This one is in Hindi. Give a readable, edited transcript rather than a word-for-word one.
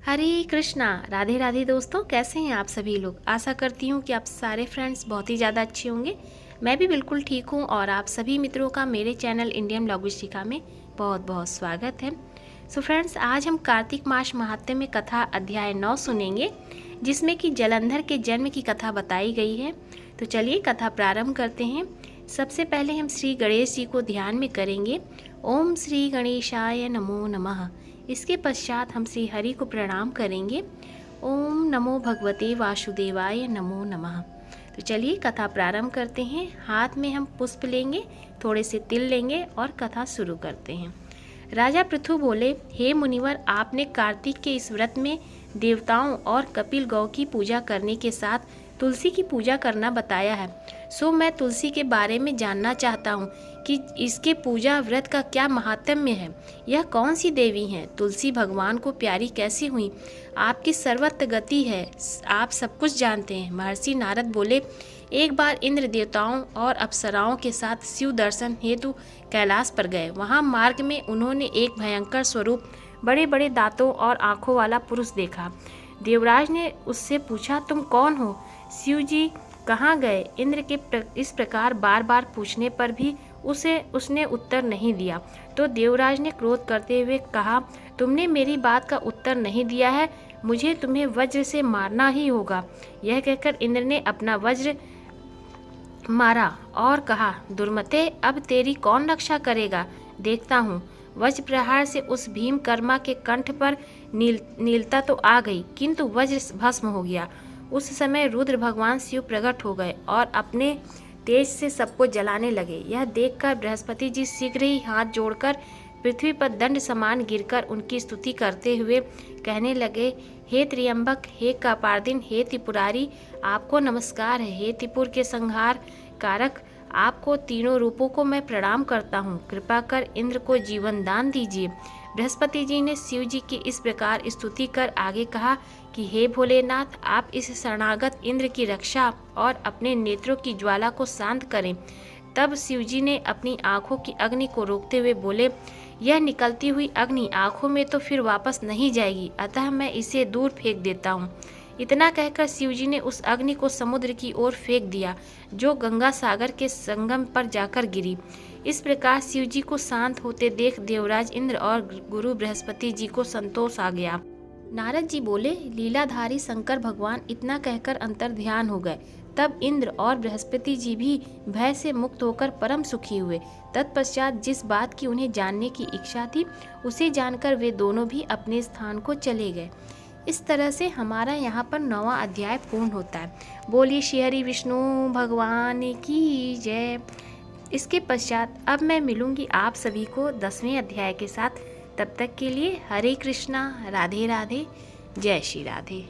हरे कृष्णा। राधे राधे दोस्तों, कैसे हैं आप सभी लोग। आशा करती हूँ कि आप सारे फ्रेंड्स बहुत ही ज़्यादा अच्छे होंगे। मैं भी बिल्कुल ठीक हूँ और आप सभी मित्रों का मेरे चैनल इंडियन ब्लॉग विशिका में बहुत बहुत स्वागत है। सो फ्रेंड्स, आज हम कार्तिक मास महात्म्य में कथा अध्याय 9 सुनेंगे, जिसमें कि जलंधर के जन्म की कथा बताई गई है। तो चलिए कथा प्रारंभ करते हैं। सबसे पहले हम श्री गणेश जी को ध्यान में करेंगे। ओम श्री गणेशाय नमो नमः। इसके पश्चात हम श्री हरि को प्रणाम करेंगे। ओम नमो भगवते वासुदेवाय नमो नमः। तो चलिए कथा प्रारंभ करते हैं। हाथ में हम पुष्प लेंगे, थोड़े से तिल लेंगे और कथा शुरू करते हैं। राजा पृथु बोले, हे मुनिवर, आपने कार्तिक के इस व्रत में देवताओं और कपिल गौ की पूजा करने के साथ तुलसी की पूजा करना बताया है। सो मैं तुलसी के बारे में जानना चाहता हूँ कि इसके पूजा व्रत का क्या महात्म्य है। यह कौन सी देवी हैं? तुलसी भगवान को प्यारी कैसी हुई? आपकी सर्वत्र गति है, आप सब कुछ जानते हैं। महर्षि नारद बोले, एक बार इंद्र देवताओं और अप्सराओं के साथ शिव दर्शन हेतु कैलाश पर गए। वहाँ मार्ग में उन्होंने एक भयंकर स्वरूप, बड़े बड़े दांतों और आँखों वाला पुरुष देखा। देवराज ने उससे पूछा, तुम कौन हो? शिव जी कहाँ गए? इंद्र के इस प्रकार बार बार पूछने पर भी उसने उत्तर नहीं दिया। तो देवराज ने क्रोध करते हुए कहा, तुमने मेरी बात का उत्तर नहीं दिया है, मुझे तुम्हें वज्र से मारना ही होगा। यह कहकर इंद्र ने अपना वज्र मारा और कहा, दुर्मते, अब तेरी कौन रक्षा करेगा? देखता हूँ। वज्र प्रहार से उस भीमकर्मा के कंठ पर नीलता तो आ गई, किंतु वज्र भस्म हो गया। उस समय रुद्र भगवान शिव प्रकट हो गए और अपने तेज से सबको जलाने लगे। यह देखकर बृहस्पति जी शीघ्र ही हाथ जोड़कर पृथ्वी पर दंड समान गिरकर उनकी स्तुति करते हुए कहने लगे, हे त्र्यंबक, हे कपार्दिन, हे त्रिपुरारी, आपको नमस्कार है। हे त्रिपुर के संहार कारक, आपको तीनों रूपों को मैं प्रणाम करता हूँ। कृपा कर इंद्र को जीवन दान दीजिए। बृहस्पति जी ने शिव जी की इस प्रकार स्तुति कर आगे कहा कि हे भोलेनाथ, आप इस शरणागत इंद्र की रक्षा और अपने नेत्रों की ज्वाला को शांत करें। तब शिव जी ने अपनी आँखों की अग्नि को रोकते हुए बोले, यह निकलती हुई अग्नि आँखों में तो फिर वापस नहीं जाएगी, अतः मैं इसे दूर फेंक देता हूँ। इतना कहकर शिव जी ने उस अग्नि को समुद्र की ओर फेंक दिया, जो गंगा सागर के संगम पर जाकर गिरी। इस प्रकार शिव जी को शांत होते देख देवराज इंद्र और गुरु बृहस्पति जी को संतोष आ गया। नारद जी बोले, लीलाधारी शंकर भगवान इतना कहकर अंतर ध्यान हो गए। तब इंद्र और बृहस्पति जी भी भय से मुक्त होकर परम सुखी हुए। तत्पश्चात जिस बात की उन्हें जानने की इच्छा थी, उसे जानकर वे दोनों भी अपने स्थान को चले गए। इस तरह से हमारा यहाँ पर 9वां अध्याय पूर्ण होता है। बोलिए श्री हरि विष्णु भगवान की जय। इसके पश्चात अब मैं मिलूंगी आप सभी को 10वें अध्याय के साथ। तब तक के लिए हरे कृष्णा, राधे राधे, जय श्री राधे।